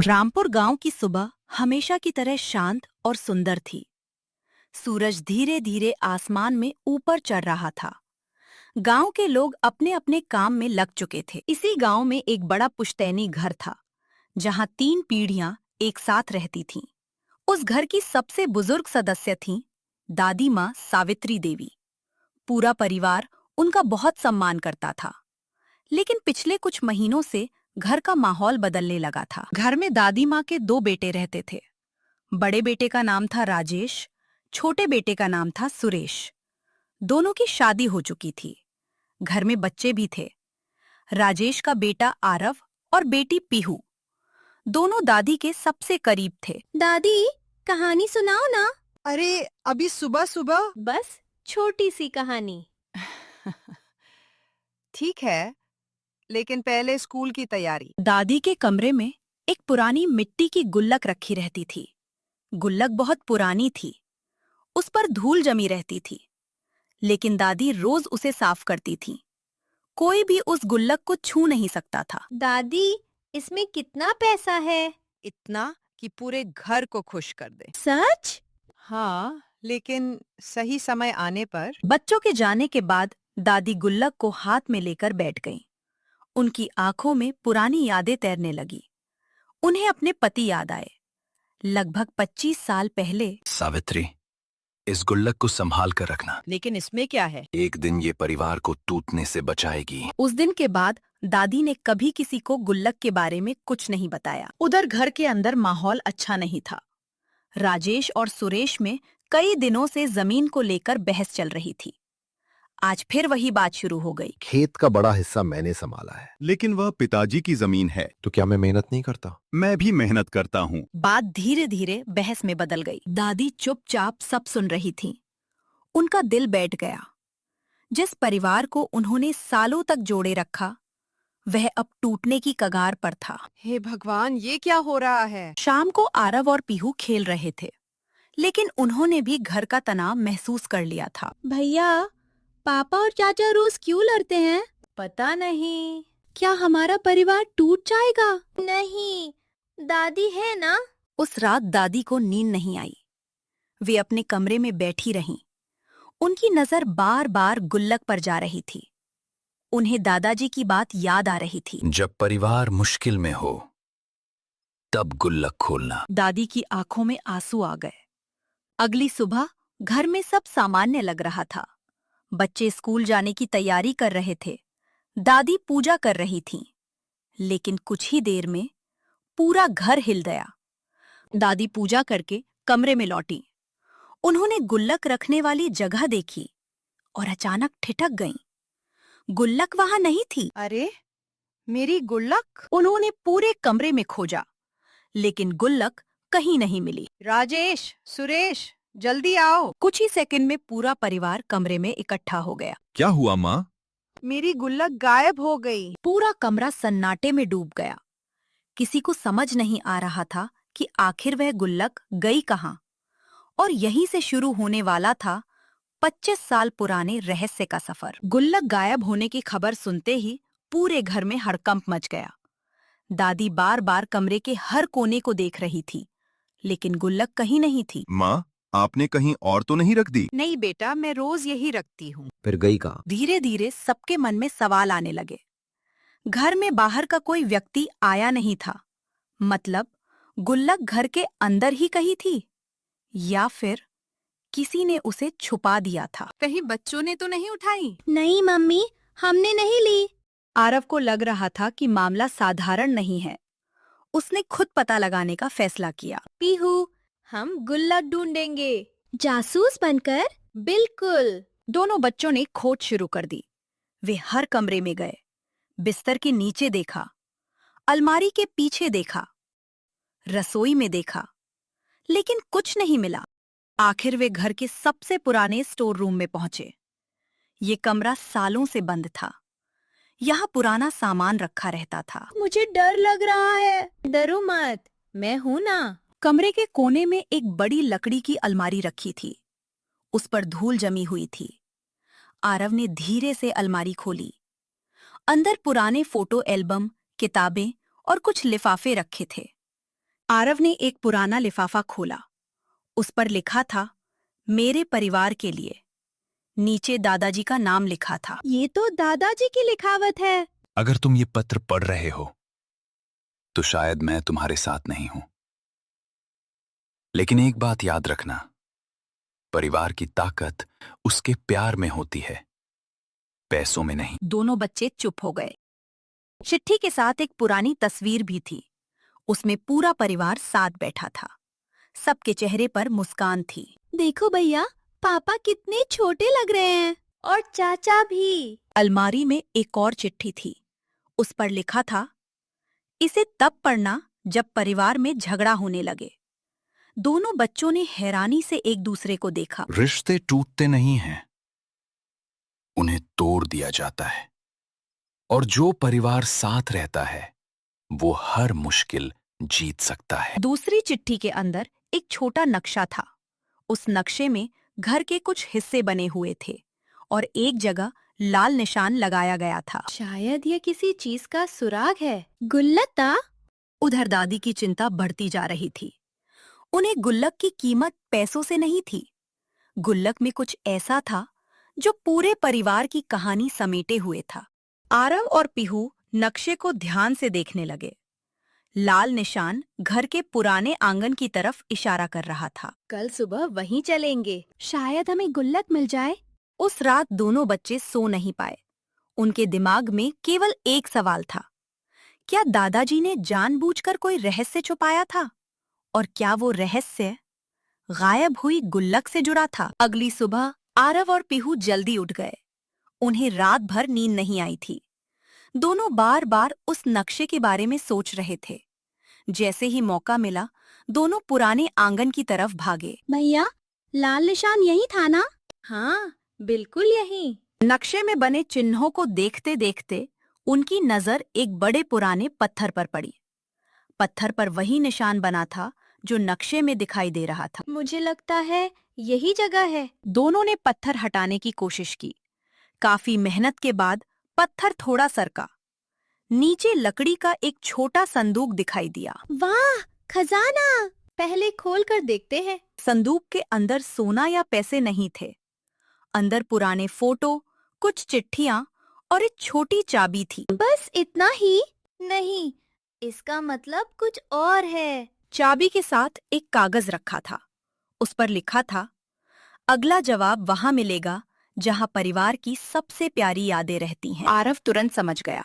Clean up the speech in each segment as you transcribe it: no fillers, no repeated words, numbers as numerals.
रामपुर गांव की सुबह हमेशा की तरह शांत और सुंदर थी। सूरज धीरे धीरे आसमान में ऊपर चढ़ रहा था। गांव के लोग अपने अपने काम में लग चुके थे। इसी गांव में एक बड़ा पुश्तैनी घर था, जहां 3 पीढ़ियां एक साथ रहती थीं। उस घर की सबसे बुजुर्ग सदस्य थीं दादी माँ सावित्री देवी। पूरा परिवार उनका बहुत सम्मान करता था। लेकिन पिछले कुछ महीनों से घर का माहौल बदलने लगा था। घर में दादी माँ के 2 बेटे रहते थे। बड़े बेटे का नाम था राजेश, छोटे बेटे का नाम था सुरेश। दोनों की शादी हो चुकी थी। घर में बच्चे भी थे। राजेश का बेटा आरव और बेटी पीहू दोनों दादी के सबसे करीब थे। दादी, कहानी सुनाओ ना। अरे अभी सुबह सुबह। बस छोटी सी कहानी। ठीक है, लेकिन पहले स्कूल की तैयारी। दादी के कमरे में एक पुरानी मिट्टी की गुल्लक रखी रहती थी। गुल्लक बहुत पुरानी थी, उस पर धूल जमी रहती थी, लेकिन दादी रोज उसे साफ करती थी। कोई भी उस गुल्लक को छू नहीं सकता था। दादी, इसमें कितना पैसा है? इतना कि पूरे घर को खुश कर दे। सच? हाँ, लेकिन सही समय आने पर। बच्चों के जाने के बाद दादी गुल्लक को हाथ में लेकर बैठ गईं। उनकी आंखों में पुरानी यादें तैरने लगी। उन्हें अपने पति याद आए। लगभग 25 साल पहले। सावित्री, इस गुल्लक को संभाल कर रखना। लेकिन इसमें क्या है? एक दिन ये परिवार को टूटने से बचाएगी। उस दिन के बाद दादी ने कभी किसी को गुल्लक के बारे में कुछ नहीं बताया। उधर घर के अंदर माहौल अच्छा नहीं था। राजेश और सुरेश में कई दिनों से जमीन को लेकर बहस चल रही थी। आज फिर वही बात शुरू हो गई। खेत का बड़ा हिस्सा मैंने संभाला है। लेकिन वह पिताजी की जमीन है। तो क्या मैं मेहनत नहीं करता? मैं भी मेहनत करता हूँ। बात धीरे धीरे बहस में बदल गई। दादी चुपचाप सब सुन रही थी। उनका दिल बैठ गया। जिस परिवार को उन्होंने सालों तक जोड़े रखा, वह अब टूटने की कगार पर था। हे भगवान, ये क्या हो रहा है? शाम को आरव और पीहू खेल रहे थे, लेकिन उन्होंने भी घर का तनाव महसूस कर लिया था। भैया, पापा और चाचा रोज क्यों लड़ते हैं? पता नहीं। क्या हमारा परिवार टूट जाएगा? नहीं, दादी है ना। उस रात दादी को नींद नहीं आई। वे अपने कमरे में बैठी रहीं। उनकी नजर बार बार गुल्लक पर जा रही थी। उन्हें दादाजी की बात याद आ रही थी। जब परिवार मुश्किल में हो, तब गुल्लक खोलना। दादी की आंखों में आंसू आ गए। अगली सुबह घर में सब सामान्य लग रहा था। बच्चे स्कूल जाने की तैयारी कर रहे थे। दादी पूजा कर रही थीं। लेकिन कुछ ही देर में पूरा घर हिल गया। दादी पूजा करके कमरे में लौटी। उन्होंने गुल्लक रखने वाली जगह देखी और अचानक ठिठक गईं। गुल्लक वहां नहीं थी। अरे, मेरी गुल्लक! उन्होंने पूरे कमरे में खोजा, लेकिन गुल्लक कहीं नहीं मिली। राजेश, सुरेश, जल्दी आओ। कुछ ही सेकंड में पूरा परिवार कमरे में इकट्ठा हो गया। क्या हुआ माँ? मेरी गुल्लक गायब हो गई। पूरा कमरा सन्नाटे में डूब गया। किसी को समझ नहीं आ रहा था कि आखिर वह गुल्लक गई कहाँ। और यहीं से शुरू होने वाला था 25 साल पुराने रहस्य का सफर। गुल्लक गायब होने की खबर सुनते ही पूरे घर में हड़कंप मच गया। दादी बार बार कमरे के हर कोने को देख रही थी, लेकिन गुल्लक कहीं नहीं थी। माँ, आपने कहीं और तो नहीं रख दी? नहीं बेटा, मैं रोज यही रखती हूँ। फिर गई कहाँ? धीरे धीरे सबके मन में सवाल आने लगे। घर में बाहर का कोई व्यक्ति आया नहीं था, मतलब गुल्लक घर के अंदर ही कहीं थी, या फिर किसी ने उसे छुपा दिया था। कहीं बच्चों ने तो नहीं उठाई? नहीं मम्मी, हमने नहीं ली। आरव को लग रहा था कि मामला साधारण नहीं है। उसने खुद पता लगाने का फैसला किया। पीहू, हम गुल्लक ढूंढेंगे। जासूस बनकर? बिल्कुल। दोनों बच्चों ने खोज शुरू कर दी। वे हर कमरे में गए। बिस्तर के नीचे देखा, अलमारी के पीछे देखा, रसोई में देखा, लेकिन कुछ नहीं मिला। आखिर वे घर के सबसे पुराने स्टोर रूम में पहुंचे। ये कमरा सालों से बंद था। यहाँ पुराना सामान रखा रहता था। मुझे डर लग रहा है। डरो मत, मैं हूं ना। कमरे के कोने में एक बड़ी लकड़ी की अलमारी रखी थी। उस पर धूल जमी हुई थी। आरव ने धीरे से अलमारी खोली। अंदर पुराने फोटो एल्बम, किताबें और कुछ लिफाफे रखे थे। आरव ने एक पुराना लिफाफा खोला। उस पर लिखा था, मेरे परिवार के लिए। नीचे दादाजी का नाम लिखा था। ये तो दादाजी की लिखावट है। अगर तुम ये पत्र पढ़ रहे हो तो शायद मैं तुम्हारे साथ नहीं हूं, लेकिन एक बात याद रखना, परिवार की ताकत उसके प्यार में होती है, पैसों में नहीं। दोनों बच्चे चुप हो गए। चिट्ठी के साथ एक पुरानी तस्वीर भी थी। उसमें पूरा परिवार साथ बैठा था। सबके चेहरे पर मुस्कान थी। देखो भैया, पापा कितने छोटे लग रहे हैं। और चाचा भी। अलमारी में एक और चिट्ठी थी। उस पर लिखा था, इसे तब पढ़ना जब परिवार में झगड़ा होने लगे। दोनों बच्चों ने हैरानी से एक दूसरे को देखा। रिश्ते टूटते नहीं हैं, उन्हें तोड़ दिया जाता है। और जो परिवार साथ रहता है वो हर मुश्किल जीत सकता है। दूसरी चिट्ठी के अंदर एक छोटा नक्शा था। उस नक्शे में घर के कुछ हिस्से बने हुए थे और एक जगह लाल निशान लगाया गया था। शायद ये किसी चीज का सुराग है। गुल्लता? उधर दादी की चिंता बढ़ती जा रही थी। उन्हें गुल्लक की कीमत पैसों से नहीं थी। गुल्लक में कुछ ऐसा था जो पूरे परिवार की कहानी समेटे हुए था। आरव और पीहू नक्शे को ध्यान से देखने लगे। लाल निशान घर के पुराने आंगन की तरफ इशारा कर रहा था। कल सुबह वहीं चलेंगे, शायद हमें गुल्लक मिल जाए। उस रात दोनों बच्चे सो नहीं पाए। उनके दिमाग में केवल एक सवाल था, क्या दादाजी ने जानबूझकर कोई रहस्य छुपाया था? और क्या वो रहस्य गायब हुई गुल्लक से जुड़ा था? अगली सुबह आरव और पीहू जल्दी उठ गए। उन्हें रात भर नींद नहीं आई थी। दोनों बार बार उस नक्शे के बारे में सोच रहे थे। जैसे ही मौका मिला, दोनों पुराने आंगन की तरफ भागे। भैया, लाल निशान यही था ना? हाँ, बिल्कुल यही। नक्शे में बने चिन्हों को देखते देखते उनकी नजर एक बड़े पुराने पत्थर पर पड़ी। पत्थर पर वही निशान बना था जो नक्शे में दिखाई दे रहा था। मुझे लगता है यही जगह है। दोनों ने पत्थर हटाने की कोशिश की। काफी मेहनत के बाद पत्थर थोड़ा सरका। नीचे लकड़ी का एक छोटा संदूक दिखाई दिया। वाह, खजाना! पहले खोल कर देखते हैं। संदूक के अंदर सोना या पैसे नहीं थे। अंदर पुराने फोटो, कुछ चिट्ठियां और एक छोटी चाबी थी। बस इतना ही? नहीं, इसका मतलब कुछ और है। चाबी के साथ एक कागज रखा था। उस पर लिखा था, अगला जवाब वहां मिलेगा जहां परिवार की सबसे प्यारी यादें रहती हैं। आरव तुरंत समझ गया।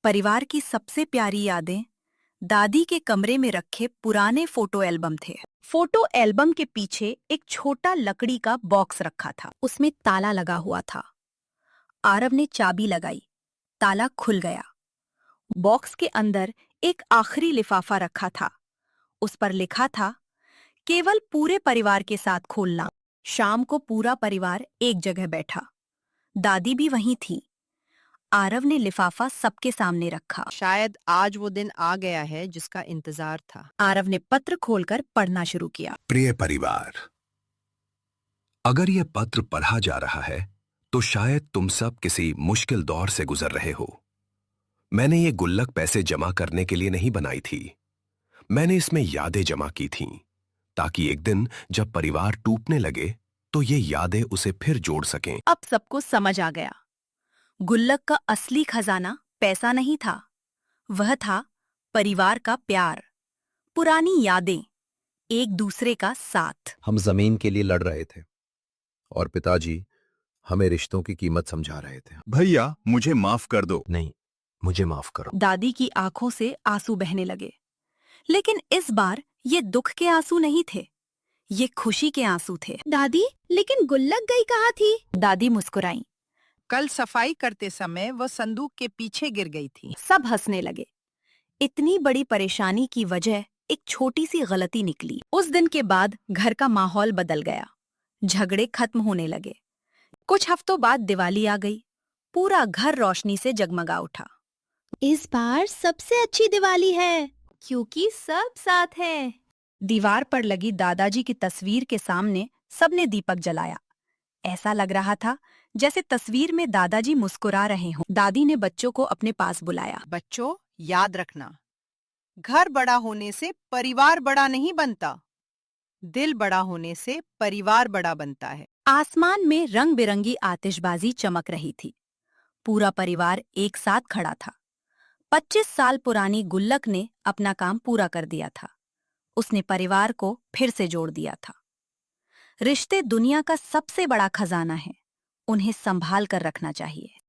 परिवार की सबसे प्यारी यादें दादी के कमरे में रखे पुराने फोटो एल्बम थे। फोटो एल्बम के पीछे एक छोटा लकड़ी का बॉक्स रखा था। उसमें ताला लगा हुआ था। आरव ने चाबी लगाई। ताला खुल गया। बॉक्स के अंदर एक आखिरी लिफाफा रखा था। उस पर लिखा था, केवल पूरे परिवार के साथ खोलना। शाम को पूरा परिवार एक जगह बैठा। दादी भी वहीं थी। आरव ने लिफाफा सबके सामने रखा। शायद आज वो दिन आ गया है जिसका इंतजार था। आरव ने पत्र खोलकर पढ़ना शुरू किया। प्रिय परिवार, अगर यह पत्र पढ़ा जा रहा है तो शायद तुम सब किसी मुश्किल दौर से गुजर रहे हो। मैंने ये गुल्लक पैसे जमा करने के लिए नहीं बनाई थी। मैंने इसमें यादें जमा की थीं, ताकि एक दिन जब परिवार टूटने लगे तो ये यादें उसे फिर जोड़ सकें। अब सबको समझ आ गया। गुल्लक का असली खजाना पैसा नहीं था। वह था परिवार का प्यार, पुरानी यादें, एक दूसरे का साथ। हम जमीन के लिए लड़ रहे थे और पिताजी हमें रिश्तों की कीमत समझा रहे थे। भैया, मुझे माफ कर दो। नहीं, मुझे माफ करो। दादी की आंखों से आंसू बहने लगे। लेकिन इस बार ये दुख के आंसू नहीं थे, ये खुशी के आंसू थे। दादी, लेकिन गुल्लक गई कहाँ थी? दादी मुस्कुराई। कल सफाई करते समय वो संदूक के पीछे गिर गई थी। सब हंसने लगे। इतनी बड़ी परेशानी की वजह एक छोटी सी गलती निकली। उस दिन के बाद घर का माहौल बदल गया। झगड़े खत्म होने लगे। कुछ हफ्तों बाद दिवाली आ गई। पूरा घर रोशनी से जगमगा उठा। इस बार सबसे अच्छी दिवाली है, क्योंकि सब साथ हैं। दीवार पर लगी दादाजी की तस्वीर के सामने सबने दीपक जलाया। ऐसा लग रहा था जैसे तस्वीर में दादाजी मुस्कुरा रहे हों। दादी ने बच्चों को अपने पास बुलाया। बच्चों, याद रखना, घर बड़ा होने से परिवार बड़ा नहीं बनता। दिल बड़ा होने से परिवार बड़ा बनता है। आसमान में रंग बिरंगी आतिशबाजी चमक रही थी। पूरा परिवार एक साथ खड़ा था। 25 साल पुरानी गुल्लक ने अपना काम पूरा कर दिया था। उसने परिवार को फिर से जोड़ दिया था। रिश्ते दुनिया का सबसे बड़ा खजाना है। उन्हें संभाल कर रखना चाहिए।